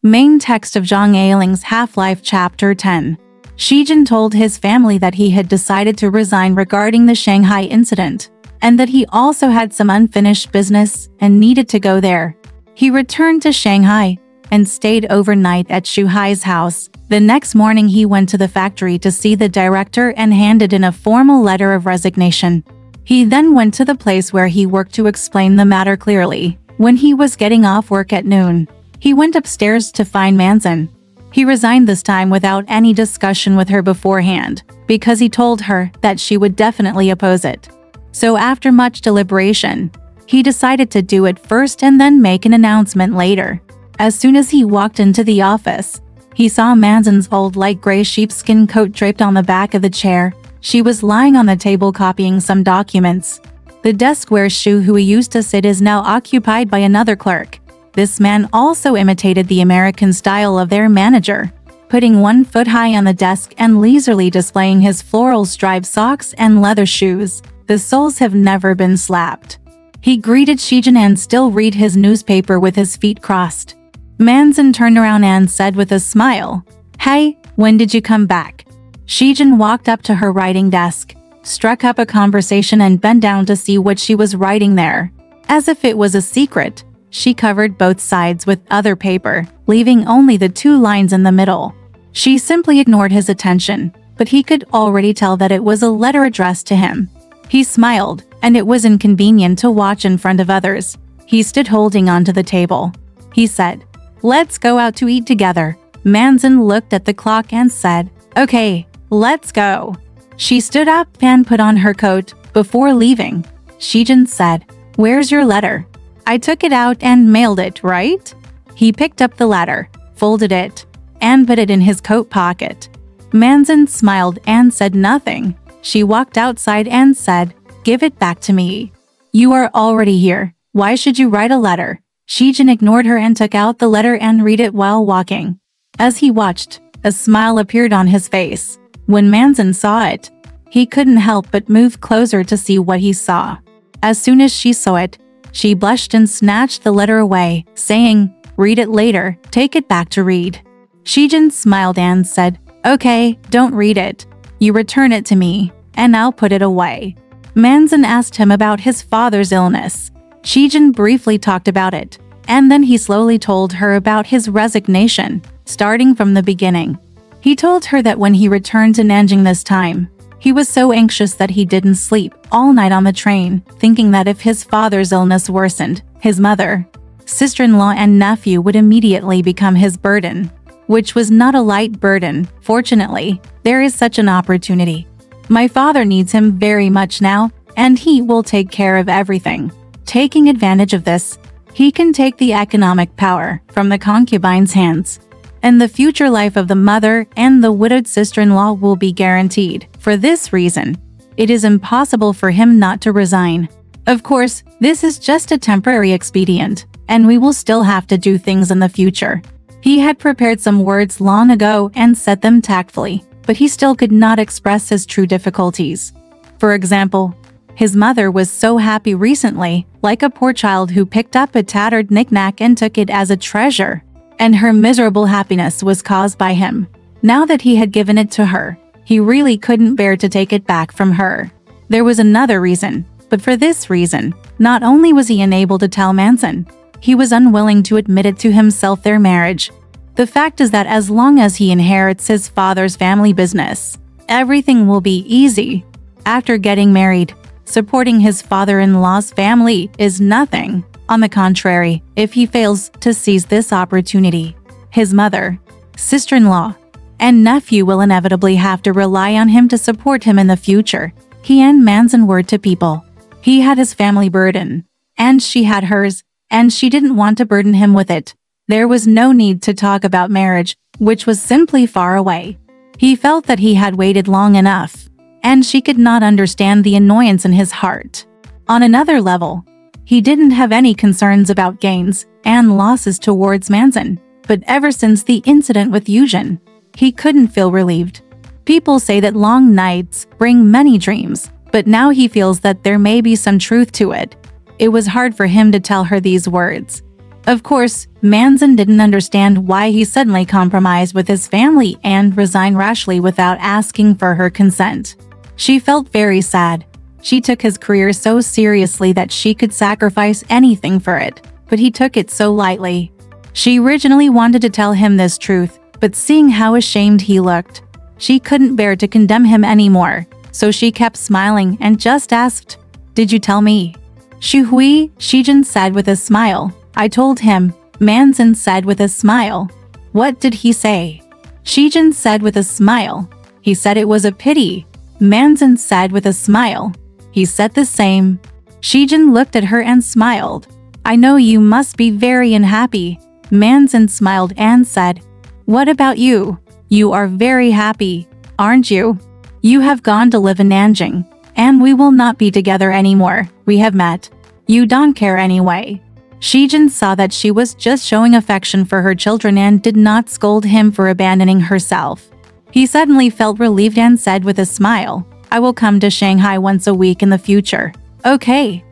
Main text of Zhang Ailing's Half-Life Chapter 10. Zhen told his family that he had decided to resign regarding the Shanghai incident, and that he also had some unfinished business and needed to go there. He returned to Shanghai and stayed overnight at Shu Hui's house. The next morning he went to the factory to see the director and handed in a formal letter of resignation. He then went to the place where he worked to explain the matter clearly. When he was getting off work at noon, he went upstairs to find Manzin. He resigned this time without any discussion with her beforehand, because he told her that she would definitely oppose it. So after much deliberation, he decided to do it first and then make an announcement later. As soon as he walked into the office, he saw Manzin's old light gray sheepskin coat draped on the back of the chair. She was lying on the table copying some documents. The desk where Shu Hui used to sit is now occupied by another clerk. This man also imitated the American style of their manager, putting one foot high on the desk and leisurely displaying his floral striped socks and leather shoes. The soles have never been slapped. He greeted Zhen and still read his newspaper with his feet crossed. Manzin turned around and said with a smile, "Hey, when did you come back?" Zhen walked up to her writing desk, struck up a conversation and bent down to see what she was writing there. As if it was a secret, she covered both sides with other paper, leaving only the 2 lines in the middle. She simply ignored his attention, but he could already tell that it was a letter addressed to him. He smiled, and it was inconvenient to watch in front of others. He stood holding onto the table. He said, "Let's go out to eat together." Manzin looked at the clock and said, "Okay, let's go." She stood up and put on her coat. Before leaving, Zhen said, "Where's your letter? I took it out and mailed it, right?" He picked up the letter, folded it, and put it in his coat pocket. Manzin smiled and said nothing. She walked outside and said, "Give it back to me. You are already here. Why should you write a letter?" Zhen ignored her and took out the letter and read it while walking. As he watched, a smile appeared on his face. When Manzin saw it, he couldn't help but move closer to see what he saw. As soon as she saw it, she blushed and snatched the letter away, saying, "Read it later, take it back to read." Zhen smiled and said, "Okay, don't read it. You return it to me, and I'll put it away." Manzin asked him about his father's illness. Zhen briefly talked about it, and then he slowly told her about his resignation, starting from the beginning. He told her that when he returned to Nanjing this time, he was so anxious that he didn't sleep all night on the train, thinking that if his father's illness worsened, his mother, sister-in-law and nephew would immediately become his burden, which was not a light burden. Fortunately, there is such an opportunity. My father needs him very much now, and he will take care of everything. Taking advantage of this, he can take the economic power from the concubine's hands, and the future life of the mother and the widowed sister-in-law will be guaranteed. For this reason, it is impossible for him not to resign. Of course, this is just a temporary expedient, and we will still have to do things in the future. He had prepared some words long ago and said them tactfully, but he still could not express his true difficulties. For example, his mother was so happy recently, like a poor child who picked up a tattered knick-knack and took it as a treasure, and her miserable happiness was caused by him. Now that he had given it to her, he really couldn't bear to take it back from her. There was another reason, but for this reason, not only was he unable to tell Manzin, he was unwilling to admit it to himself their marriage. The fact is that as long as he inherits his father's family business, everything will be easy. After getting married, supporting his father-in-law's family is nothing. On the contrary, if he fails to seize this opportunity, his mother, sister-in-law, and nephew will inevitably have to rely on him to support him in the future. He and Manzin were to people. He had his family burden, and she had hers, and she didn't want to burden him with it. There was no need to talk about marriage, which was simply far away. He felt that he had waited long enough, and she could not understand the annoyance in his heart. On another level, he didn't have any concerns about gains and losses towards Manzin, but ever since the incident with Zhen, he couldn't feel relieved. People say that long nights bring many dreams, but now he feels that there may be some truth to it. It was hard for him to tell her these words. Of course, Manzin didn't understand why he suddenly compromised with his family and resigned rashly without asking for her consent. She felt very sad. She took his career so seriously that she could sacrifice anything for it, but he took it so lightly. She originally wanted to tell him this truth, but seeing how ashamed he looked, she couldn't bear to condemn him anymore, so she kept smiling and just asked, "Did you tell me?" "Shu Hui," Zhen said with a smile. "I told him," Manzin said with a smile. "What did he say?" Zhen said with a smile. "He said it was a pity." Manzin said with a smile. "He said the same." Zhen looked at her and smiled. "I know you must be very unhappy." Manzin smiled and said, "What about you? You are very happy, aren't you? You have gone to live in Nanjing, and we will not be together anymore. We have met. You don't care anyway." Zhen saw that she was just showing affection for her children and did not scold him for abandoning herself. He suddenly felt relieved and said with a smile, "I will come to Shanghai once a week in the future." Okay.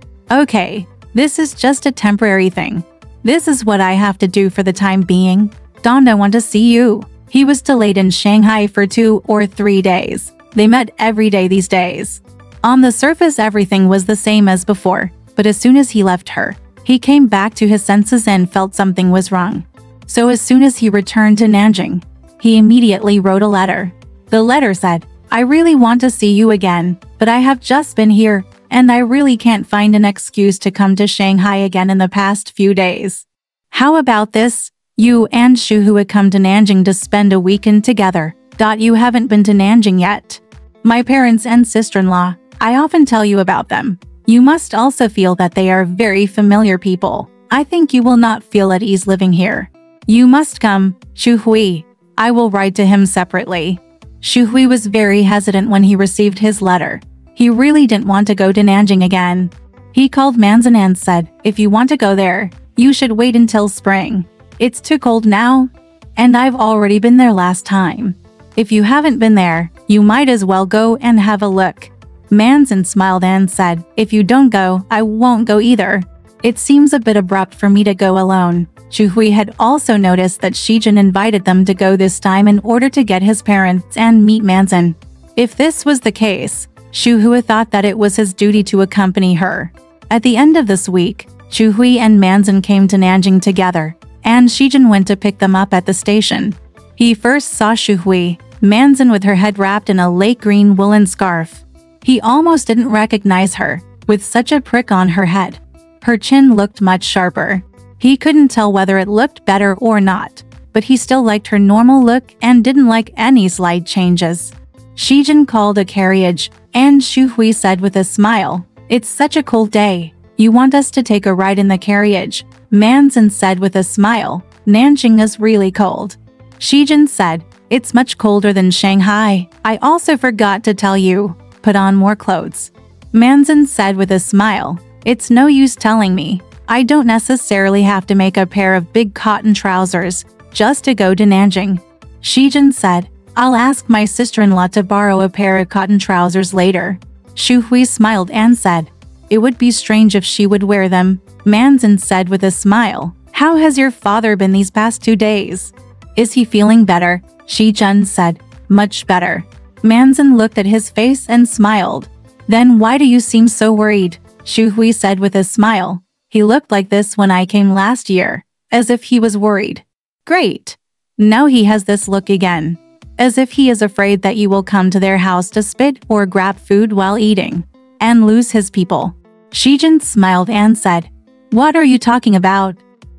This is just a temporary thing. This is what I have to do for the time being. Don't I want to see you?" He was delayed in Shanghai for 2 or 3 days. They met every day these days. On the surface everything was the same as before, but as soon as he left her, he came back to his senses and felt something was wrong. So as soon as he returned to Nanjing, he immediately wrote a letter. The letter said, "I really want to see you again, but I have just been here, and I really can't find an excuse to come to Shanghai again in the past few days. How about this? You and Shu Hui come to Nanjing to spend a weekend together. You haven't been to Nanjing yet. My parents and sister-in-law, I often tell you about them. You must also feel that they are very familiar people. I think you will not feel at ease living here. You must come, Shu Hui. I will write to him separately." Shu Hui was very hesitant when he received his letter. He really didn't want to go to Nanjing again. He called Manzin and said, "If you want to go there, you should wait until spring. It's too cold now, and I've already been there last time. If you haven't been there, you might as well go and have a look." Manzin smiled and said, "If you don't go, I won't go either. It seems a bit abrupt for me to go alone." Shu Hui had also noticed that Zhen invited them to go this time in order to get his parents and meet Manzin. If this was the case, Shu Hui thought that it was his duty to accompany her. At the end of this week, Shu Hui and Manzin came to Nanjing together, and Zhen went to pick them up at the station. He first saw Shu Hui, Manzin with her head wrapped in a light green woolen scarf. He almost didn't recognize her, with such a prick on her head. Her chin looked much sharper. He couldn't tell whether it looked better or not, but he still liked her normal look and didn't like any slight changes. Zhen called a carriage, and Shu Hui said with a smile, "It's such a cold day. You want us to take a ride in the carriage?" Manzin said with a smile, "Nanjing is really cold." Zhen said, "It's much colder than Shanghai. I also forgot to tell you. Put on more clothes." Manzin said with a smile, "It's no use telling me. I don't necessarily have to make a pair of big cotton trousers just to go to Nanjing." Zhen said, "I'll ask my sister-in-law to borrow a pair of cotton trousers later." Shu Hui smiled and said, "It would be strange if she would wear them." Manzin said with a smile, "How has your father been these past 2 days? Is he feeling better?" Zhen said, "Much better." Manzin looked at his face and smiled. "Then why do you seem so worried?" Shu Hui said with a smile. "He looked like this when I came last year, as if he was worried." "Great. Now he has this look again, as if he is afraid that you will come to their house to spit or grab food while eating, and lose his people." Zhen smiled and said, "What are you talking about?"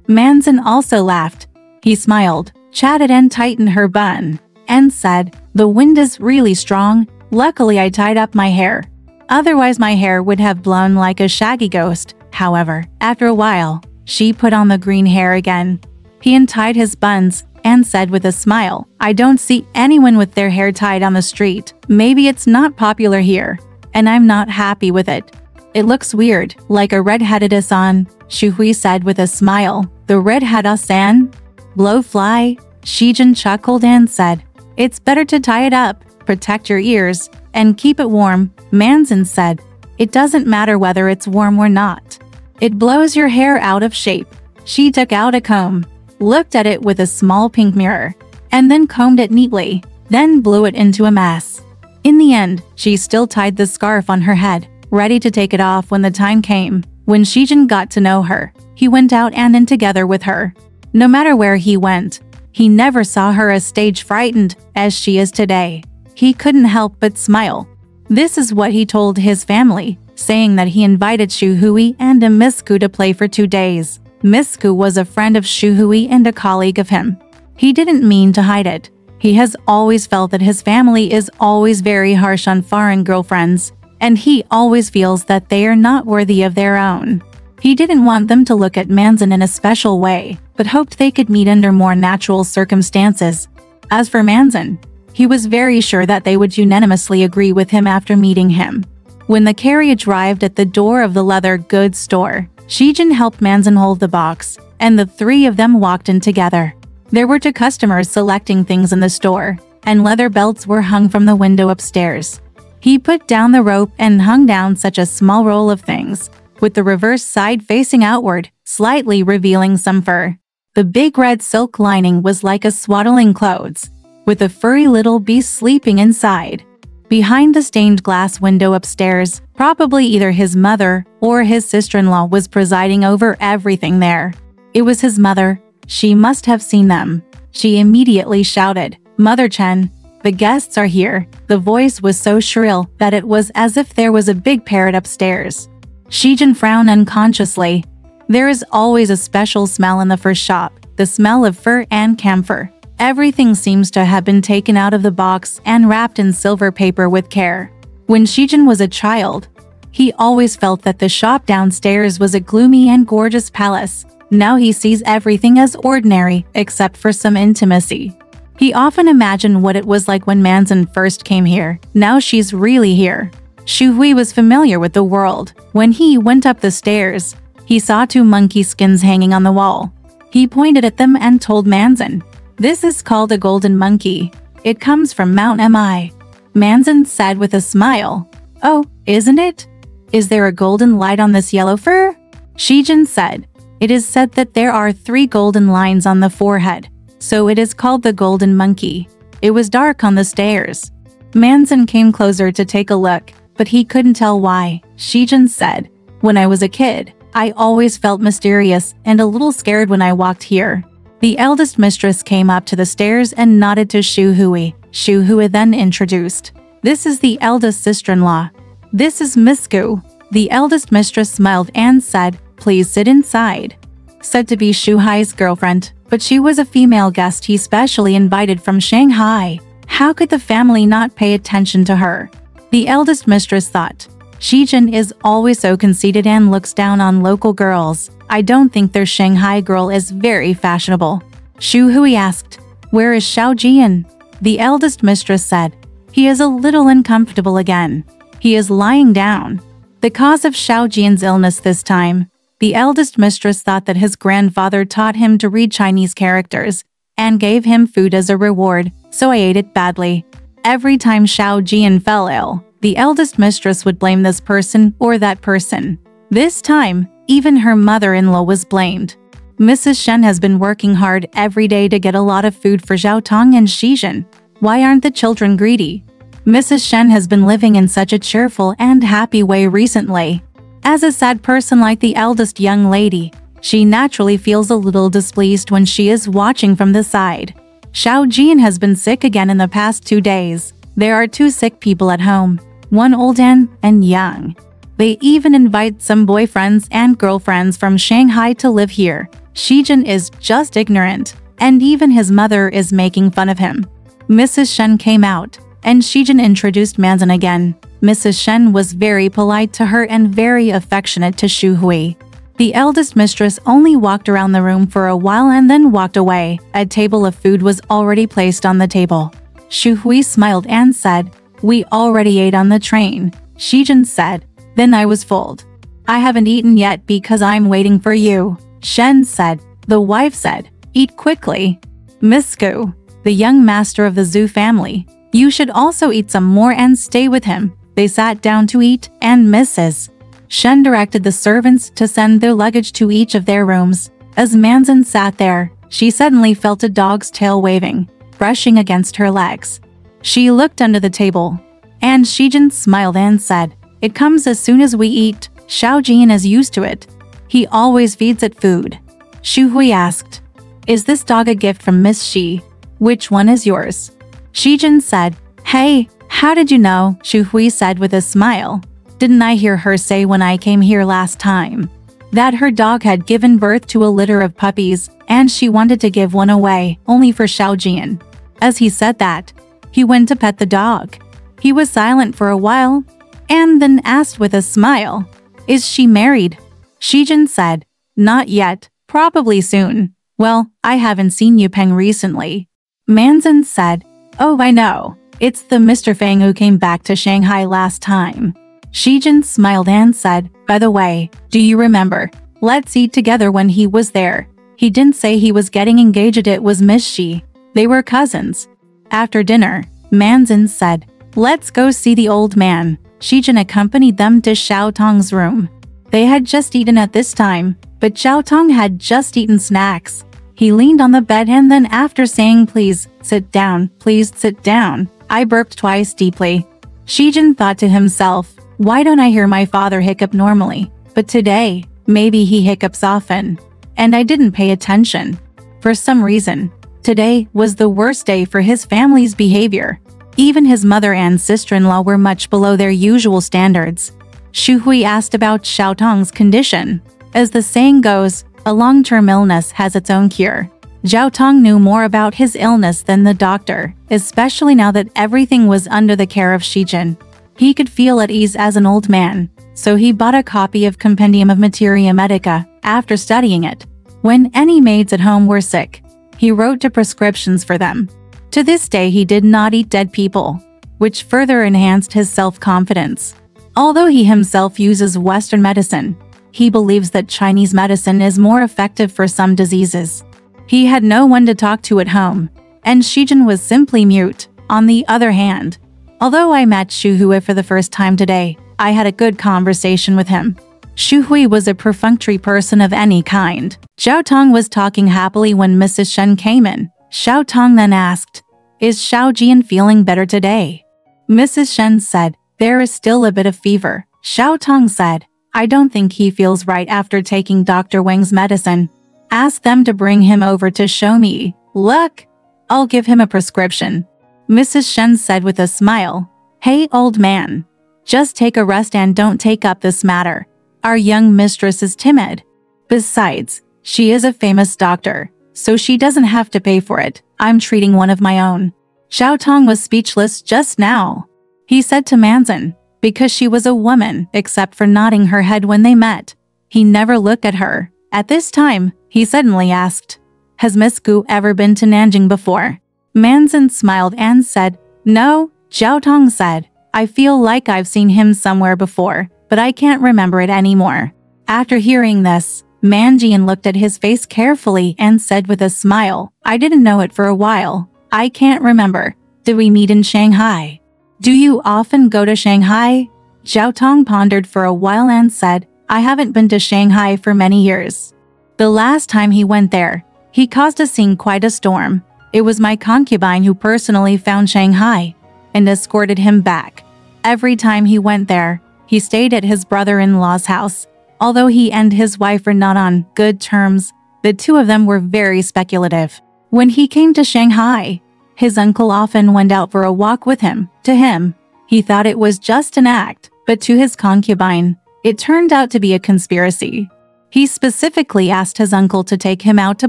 Manzin also laughed. He smiled, chatted and tightened her bun, and said, "The wind is really strong. Luckily I tied up my hair. Otherwise my hair would have blown like a shaggy ghost." However, after a while, she put on the green hair again. He untied his buns and said with a smile, "I don't see anyone with their hair tied on the street. Maybe it's not popular here, and I'm not happy with it. It looks weird, like a red-headed Asan." Shu Hui said with a smile, "The red-headed Asan? Blowfly?" Zhen chuckled and said, "It's better to tie it up, protect your ears, and keep it warm." Manzin said, "It doesn't matter whether it's warm or not. It blows your hair out of shape." She took out a comb, looked at it with a small pink mirror, and then combed it neatly, then blew it into a mess. In the end, she still tied the scarf on her head, ready to take it off when the time came. When Zhen got to know her, he went out and in together with her. No matter where he went, he never saw her as stage frightened as she is today. He couldn't help but smile. This is what he told his family, saying that he invited Shu Hui and Miss Gu to play for 2 days. Miss Gu was a friend of Shu Hui and a colleague of him. He didn't mean to hide it. He has always felt that his family is always very harsh on foreign girlfriends, and he always feels that they are not worthy of their own. He didn't want them to look at Manzin in a special way, but hoped they could meet under more natural circumstances. As for Manzin, he was very sure that they would unanimously agree with him after meeting him. When the carriage arrived at the door of the leather goods store, Zhen helped Manzin hold the box, and the 3 of them walked in together. There were 2 customers selecting things in the store, and leather belts were hung from the window upstairs. He put down the rope and hung down such a small roll of things, with the reverse side facing outward, slightly revealing some fur. The big red silk lining was like a swaddling clothes, with a furry little beast sleeping inside. Behind the stained glass window upstairs, probably either his mother or his sister-in-law was presiding over everything there. It was his mother. She must have seen them. She immediately shouted, "Mother Chen, the guests are here." The voice was so shrill that it was as if there was a big parrot upstairs. Zhen frowned unconsciously. There is always a special smell in the fur shop, the smell of fur and camphor. Everything seems to have been taken out of the box and wrapped in silver paper with care. When Zhen was a child, he always felt that the shop downstairs was a gloomy and gorgeous palace. Now he sees everything as ordinary, except for some intimacy. He often imagined what it was like when Manzin first came here. Now she's really here. Shu Hui was familiar with the world. When he went up the stairs, he saw 2 monkey skins hanging on the wall. He pointed at them and told Manzin, "This is called a golden monkey. It comes from Mount Mi." Manzin said with a smile, "Oh, isn't it? Is there a golden light on this yellow fur?" Zhen said, "It is said that there are 3 golden lines on the forehead, so it is called the golden monkey." It was dark on the stairs. Manzin came closer to take a look, but he couldn't tell why. Zhen said, "When I was a kid, I always felt mysterious and a little scared when I walked here." The eldest mistress came up to the stairs and nodded to Shu Hui. Shu Hui then introduced, "This is the eldest sister-in-law. This is Miss Gu." The eldest mistress smiled and said, "Please sit inside." Said to be Shu Hui's girlfriend, but she was a female guest he specially invited from Shanghai. How could the family not pay attention to her? The eldest mistress thought, "Zhen is always so conceited and looks down on local girls. I don't think their Shanghai girl is very fashionable." Shu Hui asked, "Where is Xiao Jian?" The eldest mistress said, "He is a little uncomfortable again. He is lying down." The cause of Xiao Jian's illness this time. The eldest mistress thought that his grandfather taught him to read Chinese characters and gave him food as a reward, so I ate it badly. Every time Xiao Jian fell ill, the eldest mistress would blame this person or that person. This time, even her mother-in-law was blamed. Mrs. Shen has been working hard every day to get a lot of food for Zhao Tong and Zhen. Why aren't the children greedy? Mrs. Shen has been living in such a cheerful and happy way recently. As a sad person like the eldest young lady, she naturally feels a little displeased when she is watching from the side. Xiao Jian has been sick again in the past 2 days. There are 2 sick people at home, one old and young. They even invite some boyfriends and girlfriends from Shanghai to live here. Zhen is just ignorant, and even his mother is making fun of him. Mrs. Shen came out, and Zhen introduced Manzin again. Mrs. Shen was very polite to her and very affectionate to Shu Hui. The eldest mistress only walked around the room for a while and then walked away. A table of food was already placed on the table. Shu Hui smiled and said, "We already ate on the train." Zhen said, "Then I was full. I haven't eaten yet because I'm waiting for you." Shen said. The wife said, "Eat quickly." "Miss Gu, the young master of the Zhu family, you should also eat some more and stay with him." They sat down to eat, and Mrs. Shen directed the servants to send their luggage to each of their rooms. As Manzin sat there, she suddenly felt a dog's tail waving, brushing against her legs. She looked under the table, and Zhen smiled and said, "It comes as soon as we eat. Xiaojian is used to it. He always feeds it food." Shu Hui asked, "Is this dog a gift from Miss Shi? Which one is yours?" Zhen said, "Hey, how did you know?" Shu Hui said with a smile. "Didn't I hear her say when I came here last time that her dog had given birth to a litter of puppies and she wanted to give one away only for Xiaojian?" As he said that, he went to pet the dog. He was silent for a while and then asked with a smile, "Is she married?" Zhen said, "Not yet, probably soon." "Well, I haven't seen Yu Peng recently." Manzin said, "Oh, I know. It's the Mr. Fang who came back to Shanghai last time." Zhen smiled and said, "By the way, do you remember? Let's eat together when he was there. He didn't say he was getting engaged, it was Miss Shi. They were cousins." After dinner, Manzin said, "Let's go see the old man." Zhen accompanied them to Xiao Tong's room. They had just eaten at this time, but Xiao Tong had just eaten snacks. He leaned on the bed and then after saying, "Please, sit down, please sit down," I burped twice deeply. Zhen thought to himself, "Why don't I hear my father hiccup normally? But today, maybe he hiccups often. And I didn't pay attention." For some reason, today was the worst day for his family's behavior. Even his mother and sister-in-law were much below their usual standards. Shu Hui asked about Xiao Tong's condition. As the saying goes, a long-term illness has its own cure. Xiao Tong knew more about his illness than the doctor, especially now that everything was under the care of Zhen. He could feel at ease as an old man, so he bought a copy of Compendium of Materia Medica. After studying it, when any maids at home were sick, he wrote to prescriptions for them. To this day he did not eat dead people, which further enhanced his self-confidence. Although he himself uses Western medicine, he believes that Chinese medicine is more effective for some diseases. He had no one to talk to at home, and Zhen was simply mute. On the other hand, although I met Shu Hui for the first time today, I had a good conversation with him. Shu Hui was a perfunctory person of any kind. Xiao Tong was talking happily when Mrs. Shen came in. Xiao Tong then asked, "Is Xiaojian feeling better today?" Mrs. Shen said, "There is still a bit of fever." Xiao Tong said, "I don't think he feels right after taking Dr. Wang's medicine. Ask them to bring him over to show me. Look, I'll give him a prescription." Mrs. Shen said with a smile, "Hey, old man, just take a rest and don't take up this matter. Our young mistress is timid. Besides, she is a famous doctor, so she doesn't have to pay for it. I'm treating one of my own." Xiao Tong was speechless just now. He said to Manzin, because she was a woman, except for nodding her head when they met. He never looked at her. At this time, he suddenly asked, "Has Miss Gu ever been to Nanjing before?" Manzin smiled and said, "No." Xiao Tong said, "I feel like I've seen him somewhere before, but I can't remember it anymore." After hearing this, Manjian looked at his face carefully and said with a smile, "I didn't know it for a while. I can't remember. Did we meet in Shanghai? Do you often go to Shanghai?" Xiao Tong pondered for a while and said, "I haven't been to Shanghai for many years. The last time he went there, he caused a scene, quite a storm. It was my concubine who personally found Shanghai and escorted him back. Every time he went there, he stayed at his brother-in-law's house. Although he and his wife were not on good terms, the two of them were very speculative. When he came to Shanghai, his uncle often went out for a walk with him. To him, he thought it was just an act, but to his concubine, it turned out to be a conspiracy. He specifically asked his uncle to take him out to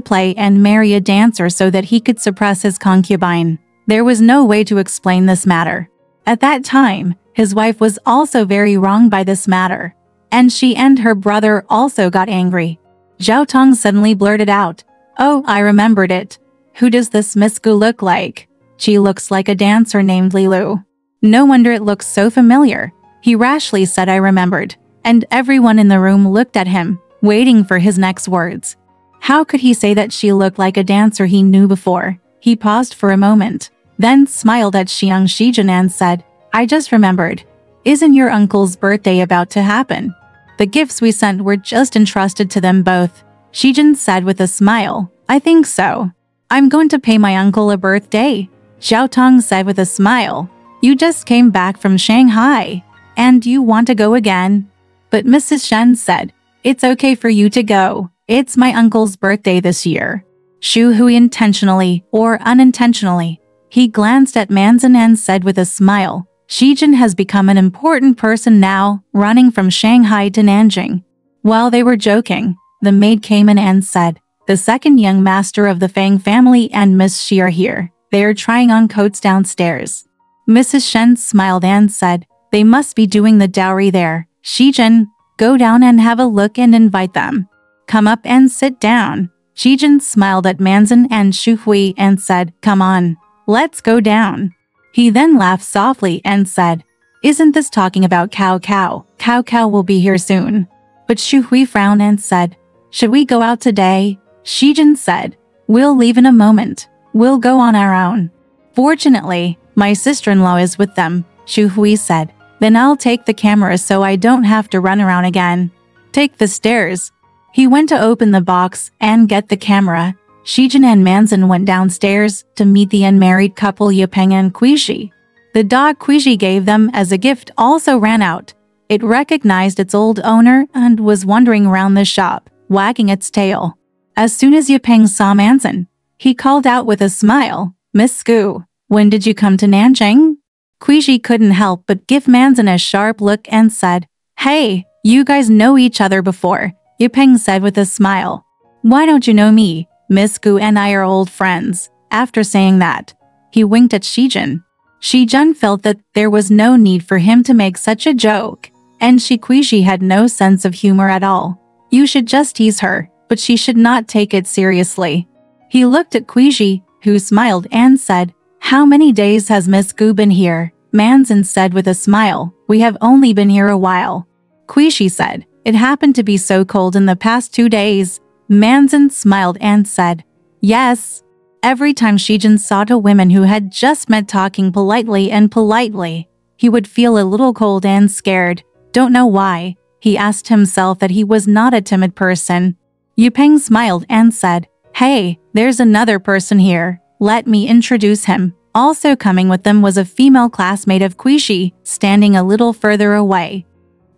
play and marry a dancer so that he could suppress his concubine. There was no way to explain this matter. At that time, his wife was also very wronged by this matter, and she and her brother also got angry. Xiao Tong suddenly blurted out, "Oh, I remembered it. Who does this Miss Gu look like?" "She looks like a dancer named Li Lu." "No wonder it looks so familiar." He rashly said, "I remembered," and everyone in the room looked at him, waiting for his next words. How could he say that she looked like a dancer he knew before? He paused for a moment, then smiled at Zhen and said, "I just remembered. Isn't your uncle's birthday about to happen? The gifts we sent were just entrusted to them both. Shijin said with a smile. I think so. I'm going to pay my uncle a birthday. Xiaotong said with a smile. You just came back from Shanghai. And you want to go again? But Mrs. Shen said, it's okay for you to go. It's my uncle's birthday this year. Shu Hui intentionally or unintentionally. He glanced at Manzin and said with a smile, Shijin has become an important person now, running from Shanghai to Nanjing. While they were joking, the maid came in and said, the second young master of the Fang family and Miss Shi are here. They are trying on coats downstairs. Mrs. Shen smiled and said, they must be doing the dowry there. Shijin, go down and have a look and invite them. Come up and sit down. Shijin smiled at Manzin and Shu Hui and said, come on, let's go down. He then laughed softly and said, isn't this talking about Cao Cao? Cao Cao will be here soon. But Shu Hui frowned and said, should we go out today? Shijin said, we'll leave in a moment. We'll go on our own. Fortunately, my sister-in-law is with them, Shu Hui said. Then I'll take the camera so I don't have to run around again. Take the stairs. He went to open the box and get the camera. Shijin and Manzin went downstairs to meet the unmarried couple Yipeng and Cuizhi. The dog Cuizhi gave them as a gift also ran out. It recognized its old owner and was wandering around the shop, wagging its tail. As soon as Yipeng saw Manzin, he called out with a smile, Miss Gu, when did you come to Nanjing? Cuizhi couldn't help but give Manzin a sharp look and said, hey, you guys know each other before, Yipeng said with a smile. Why don't you know me? Miss Gu and I are old friends. After saying that, he winked at Shijin. Shijin felt that there was no need for him to make such a joke, and Cuizhi had no sense of humor at all. You should just tease her, but she should not take it seriously. He looked at Cuizhi, who smiled and said, how many days has Miss Gu been here? Manzin said with a smile, we have only been here a while. Cuizhi said, it happened to be so cold in the past 2 days. Manzin smiled and said, yes. Every time Shijin saw two women who had just met talking politely, he would feel a little cold and scared. Don't know why. He asked himself that he was not a timid person. Yipeng smiled and said, hey, there's another person here. Let me introduce him. Also coming with them was a female classmate of Cuizhi, standing a little further away,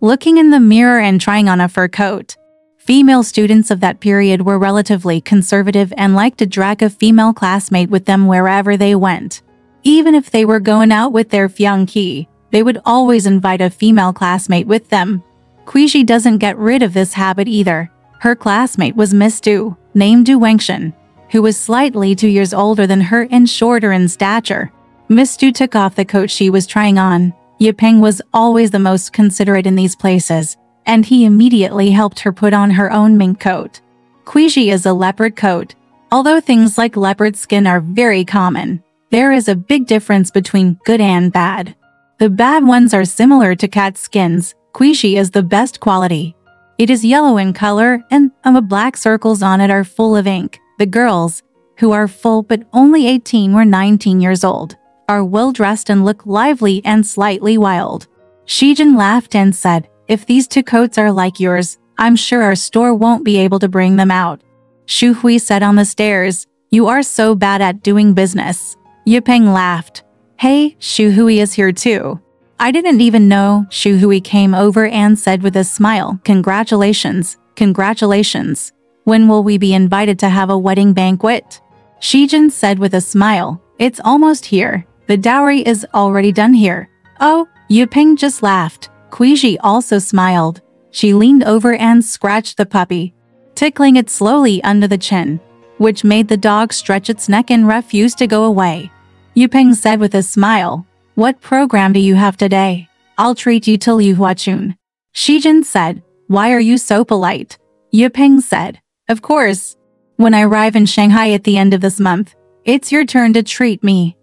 looking in the mirror and trying on a fur coat. Female students of that period were relatively conservative and liked to drag a female classmate with them wherever they went. Even if they were going out with their fiancé, they would always invite a female classmate with them. Cuizhi doesn't get rid of this habit either. Her classmate was Miss Du, named Du Wengshan, who was slightly 2 years older than her and shorter in stature. Miss Du took off the coat she was trying on. Yipeng was always the most considerate in these places, and he immediately helped her put on her own mink coat. Cuizhi is a leopard coat. Although things like leopard skin are very common, there is a big difference between good and bad. The bad ones are similar to cat skins. Cuizhi is the best quality. It is yellow in color and the black circles on it are full of ink. The girls, who are full but only 18 or 19 years old, are well-dressed and look lively and slightly wild. Shijin laughed and said, if these two coats are like yours, I'm sure our store won't be able to bring them out. Shu Hui said on the stairs, you are so bad at doing business. Yipeng laughed. Hey, Shu Hui is here too. I didn't even know. Shu Hui came over and said with a smile, congratulations, congratulations. When will we be invited to have a wedding banquet? Shijin said with a smile, it's almost here. The dowry is already done here. Oh, Yipeng just laughed. Cuizhi also smiled. She leaned over and scratched the puppy, tickling it slowly under the chin, which made the dog stretch its neck and refuse to go away. Yipeng said with a smile, what program do you have today? I'll treat you till you huachun. Shijin said, why are you so polite? Yipeng said, of course. When I arrive in Shanghai at the end of this month, it's your turn to treat me.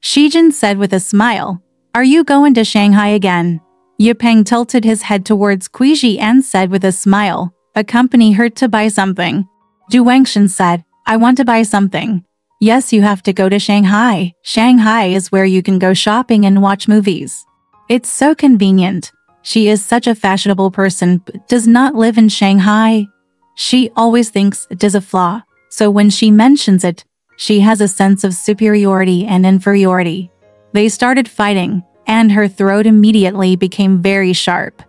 Shijin said with a smile, are you going to Shanghai again? Yipeng tilted his head towards Cuizhi and said with a smile, accompany her to buy something. Du Wengshan said, I want to buy something. Yes, you have to go to Shanghai. Shanghai is where you can go shopping and watch movies. It's so convenient. She is such a fashionable person but does not live in Shanghai. She always thinks it is a flaw, so when she mentions it, she has a sense of superiority and inferiority. They started fighting, and her throat immediately became very sharp.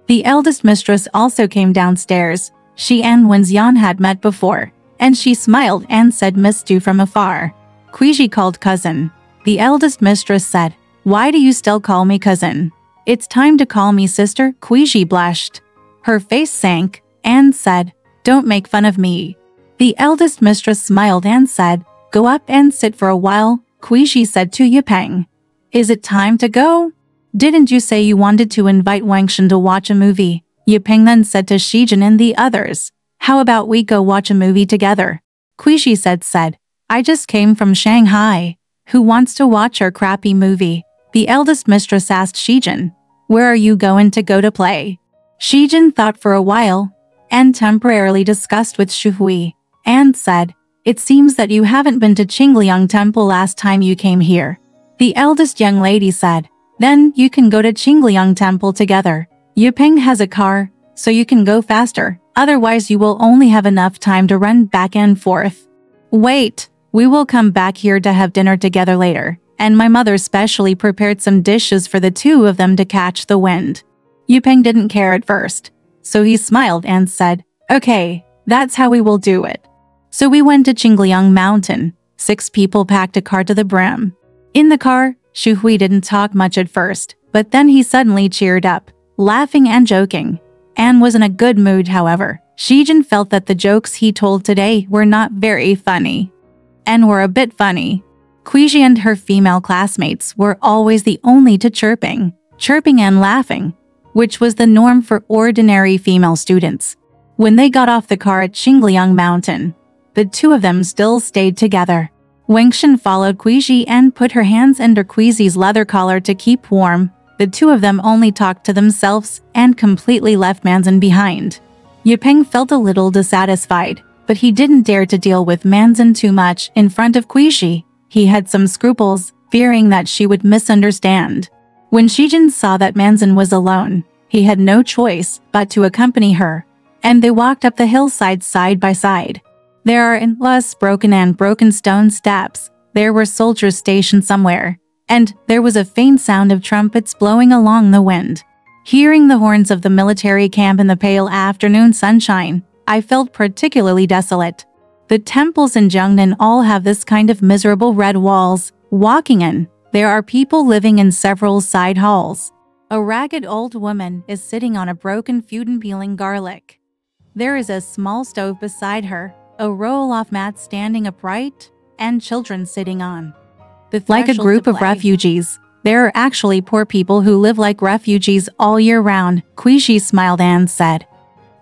The eldest mistress also came downstairs. She and Wenxian had met before, and she smiled and said missed you from afar. Cuizhi called cousin. The eldest mistress said, "Why do you still call me cousin? It's time to call me sister." Cuizhi blushed. Her face sank, and said, "Don't make fun of me." The eldest mistress smiled and said, "Go up and sit for a while." Cuizhi said to Yupeng, "Is it time to go? Didn't you say you wanted to invite Wangshan to watch a movie?" Yupeng then said to Shijin and the others, "How about we go watch a movie together?" Cuizhi said, "I just came from Shanghai. Who wants to watch our crappy movie?" The eldest mistress asked Shijin, "Where are you going to go to play?" Shijin thought for a while, and temporarily discussed with Shu Hui, and said, "It seems that you haven't been to Qingliang Temple last time you came here." The eldest young lady said, "Then you can go to Qingliang Temple together. Yupeng has a car, so you can go faster, otherwise you will only have enough time to run back and forth." "Wait, we will come back here to have dinner together later, and my mother specially prepared some dishes for the two of them to catch the wind." Yupeng didn't care at first, so he smiled and said, "Okay, that's how we will do it." So we went to Qingliang Mountain. 6 people packed a car to the brim. In the car, Shu Hui didn't talk much at first, but then he suddenly cheered up, laughing and joking, and was in a good mood. However, Shijin felt that the jokes he told today were not very funny, and were a bit funny. Cuizhi and her female classmates were always the only to chirping and laughing, which was the norm for ordinary female students. When they got off the car at Qingliang Mountain, the two of them still stayed together. Wangshan followed Cuizhi and put her hands under Cuizhi's leather collar to keep warm. The two of them only talked to themselves and completely left Manzin behind. Yupeng felt a little dissatisfied, but he didn't dare to deal with Manzin too much in front of Cuizhi. He had some scruples, fearing that she would misunderstand. When Shijin saw that Manzin was alone, he had no choice but to accompany her, and they walked up the hillside side by side. There are endless broken stone steps. There were soldiers stationed somewhere, and there was a faint sound of trumpets blowing along the wind. Hearing the horns of the military camp in the pale afternoon sunshine, I felt particularly desolate. The temples in Zhengnan all have this kind of miserable red walls. Walking in, there are people living in several side halls. A ragged old woman is sitting on a broken futon peeling garlic. There is a small stove beside her, a roll-off mat standing upright, and children sitting on the threshold. Like a group of refugees, there are actually poor people who live like refugees all year round. Cuizhi smiled and said,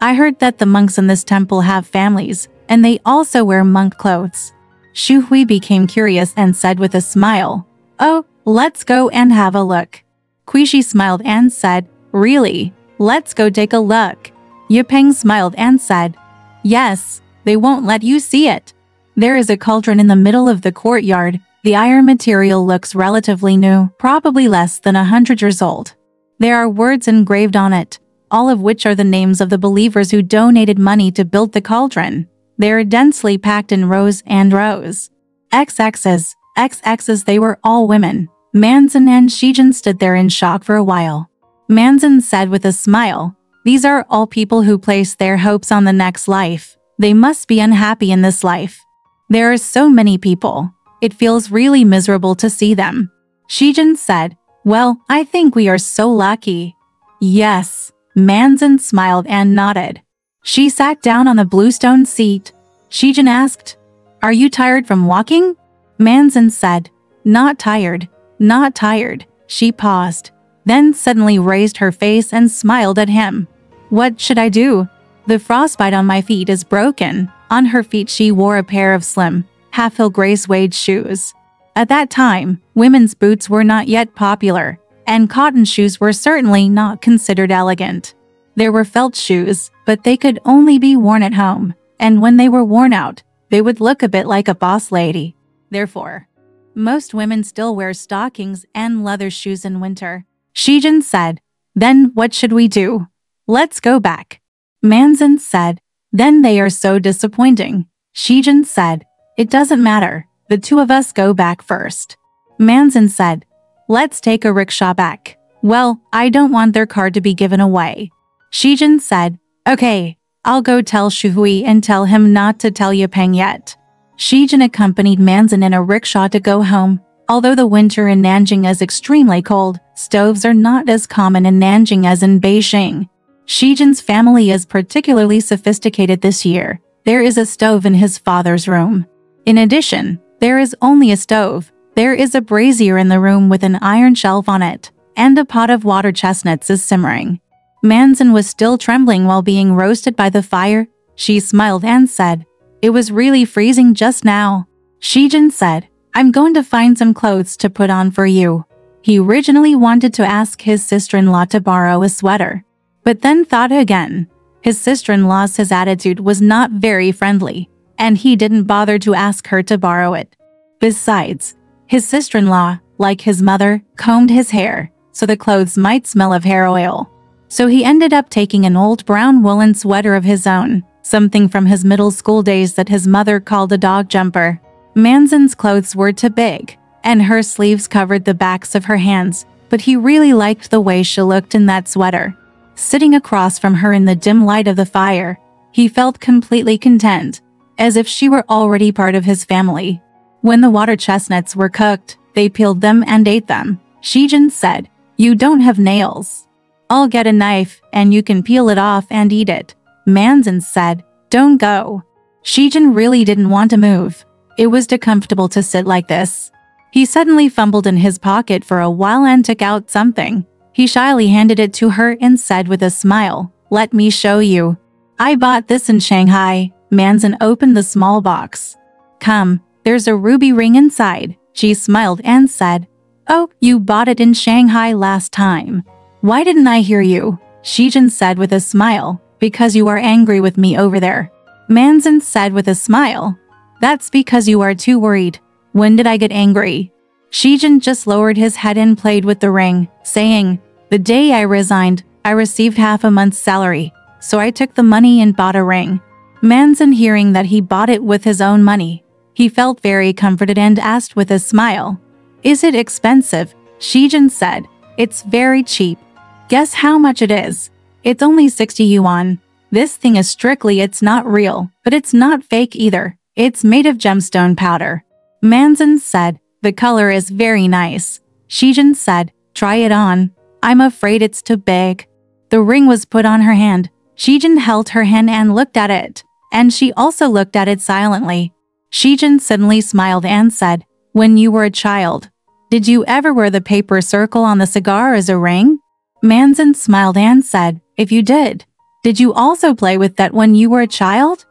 "I heard that the monks in this temple have families, and they also wear monk clothes." Shu Hui became curious and said with a smile, "Oh, let's go and have a look." Cuizhi smiled and said, "Really? Let's go take a look." Yupeng smiled and said, "Yes, they won't let you see it." There is a cauldron in the middle of the courtyard. The iron material looks relatively new, probably less than 100 years old. There are words engraved on it, all of which are the names of the believers who donated money to build the cauldron. They are densely packed in rows and rows. XXs, they were all women. Manzin and Shijin stood there in shock for a while. Manzin said with a smile, "These are all people who place their hopes on the next life. They must be unhappy in this life. There are so many people. It feels really miserable to see them." Shijin said, "Well, I think we are so lucky." "Yes." Manzin smiled and nodded. She sat down on the bluestone seat. Shijin asked, "Are you tired from walking?" Manzin said, "Not tired, not tired." She paused, then suddenly raised her face and smiled at him. "What should I do? The frostbite on my feet is broken." On her feet she wore a pair of slim, half-heel gray suede shoes. At that time, women's boots were not yet popular, and cotton shoes were certainly not considered elegant. There were felt shoes, but they could only be worn at home, and when they were worn out, they would look a bit like a boss lady. Therefore, most women still wear stockings and leather shoes in winter. Shijin said, "Then what should we do?" "Let's go back." Manzin said, Then they are so disappointing. Shijin said, "It doesn't matter. The two of us go back first." Manzin said, "Let's take a rickshaw back." "Well, I don't want their car to be given away." Shijin said, "Okay, I'll go tell Shu Hui and tell him not to tell Yapeng yet." Shijin accompanied Manzin in a rickshaw to go home. Although the winter in Nanjing is extremely cold, stoves are not as common in Nanjing as in Beijing. Shijin's family is particularly sophisticated this year. There is a stove in his father's room. In addition, there is only a stove. There is a brazier in the room with an iron shelf on it, and a pot of water chestnuts is simmering. Manzin was still trembling while being roasted by the fire. She smiled and said, "It was really freezing just now." Shijin said, "I'm going to find some clothes to put on for you." He originally wanted to ask his sister-in-law to borrow a sweater, but then thought again. His sister-in-law's attitude was not very friendly, and he didn't bother to ask her to borrow it. Besides, his sister-in-law, like his mother, combed his hair, so the clothes might smell of hair oil. So he ended up taking an old brown woolen sweater of his own, something from his middle school days that his mother called a dog jumper. Manzin's clothes were too big, and her sleeves covered the backs of her hands, but he really liked the way she looked in that sweater. Sitting across from her in the dim light of the fire, he felt completely content, as if she were already part of his family. When the water chestnuts were cooked, they peeled them and ate them. Shijin said, "You don't have nails. I'll get a knife and you can peel it off and eat it." Manzin said, "Don't go." Shijin really didn't want to move. It was too comfortable to sit like this. He suddenly fumbled in his pocket for a while and took out something. He shyly handed it to her and said with a smile, "Let me show you. I bought this in Shanghai." Manzin opened the small box. "Come, there's a ruby ring inside." She smiled and said, "Oh, you bought it in Shanghai last time. Why didn't I hear you?" Shijin said with a smile, "Because you are angry with me over there." Manzin said with a smile, "That's because you are too worried. When did I get angry?" Shijin just lowered his head and played with the ring, saying, "The day I resigned, I received half a month's salary, so I took the money and bought a ring." Manzin, hearing that he bought it with his own money, he felt very comforted and asked with a smile, "Is it expensive?" Shijin said, "It's very cheap." "Guess how much it is?" "It's only 60 yuan. This thing is it's not real, but it's not fake either. It's made of gemstone powder." Manzin said, "The color is very nice." Shijin said, "Try it on." "I'm afraid it's too big." The ring was put on her hand. Shijin held her hand and looked at it, and she also looked at it silently. Shijin suddenly smiled and said, "When you were a child, did you ever wear the paper circle on the cigar as a ring?" Manzin smiled and said, "If you did you also play with that when you were a child?"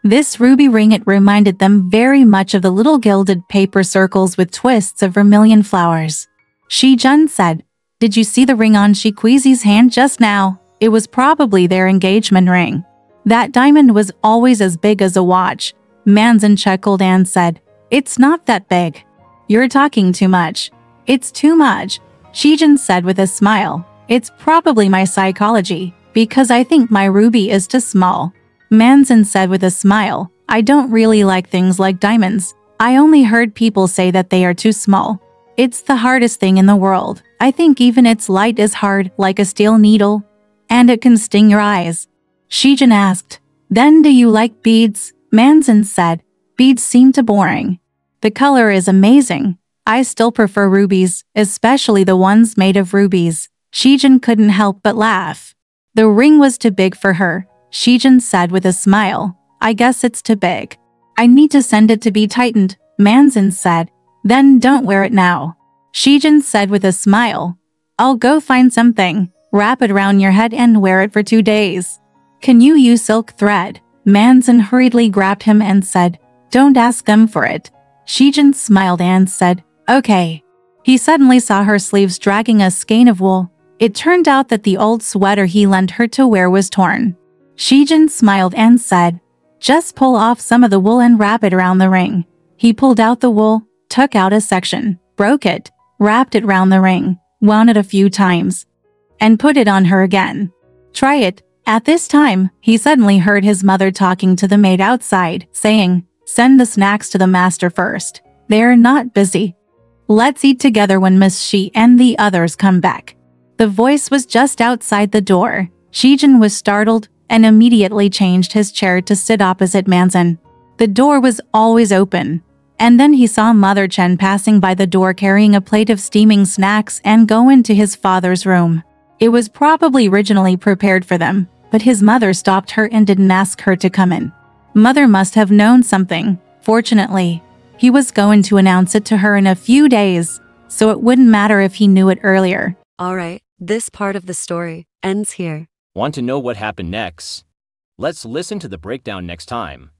This ruby ring, it reminded them very much of the little gilded paper circles with twists of vermilion flowers. Shijin said, "Did you see the ring on Shu Cuizhi's hand just now? It was probably their engagement ring. That diamond was always as big as a watch." Manzin chuckled and said, "It's not that big. You're talking too much." "It's too much," Shijin said with a smile. "It's probably my psychology, because I think my ruby is too small." Manzin said with a smile, "I don't really like things like diamonds. I only heard people say that they are too small. It's the hardest thing in the world. I think even its light is hard, like a steel needle, and it can sting your eyes." Shijin asked, "Then do you like beads?" Manzin said, "Beads seem too boring. The color is amazing. I still prefer rubies, especially the ones made of rubies." Shijin couldn't help but laugh. The ring was too big for her. Shijin said with a smile, "I guess it's too big. I need to send it to be tightened." Manzin said, "Then don't wear it now." Shijin said with a smile, "I'll go find something, wrap it around your head and wear it for 2 days." "Can you use silk thread?" Manzin hurriedly grabbed him and said, "Don't ask them for it." Shijin smiled and said, "Okay." He suddenly saw her sleeves dragging a skein of wool. It turned out that the old sweater he lent her to wear was torn. Shijin smiled and said, "Just pull off some of the wool and wrap it around the ring." He pulled out the wool, took out a section, broke it, wrapped it round the ring, wound it a few times, and put it on her again. "Try it, At this time, he suddenly heard his mother talking to the maid outside, saying, "Send the snacks to the master first. They're not busy. Let's eat together when Miss Shi and the others come back." The voice was just outside the door. Zhen was startled and immediately changed his chair to sit opposite Manzan. The door was always open. And then he saw Mother Chen passing by the door carrying a plate of steaming snacks and go into his father's room. It was probably originally prepared for them, but his mother stopped her and didn't ask her to come in. Mother must have known something. Fortunately, he was going to announce it to her in a few days, so it wouldn't matter if he knew it earlier. Alright, this part of the story ends here. Want to know what happened next? Let's listen to the breakdown next time.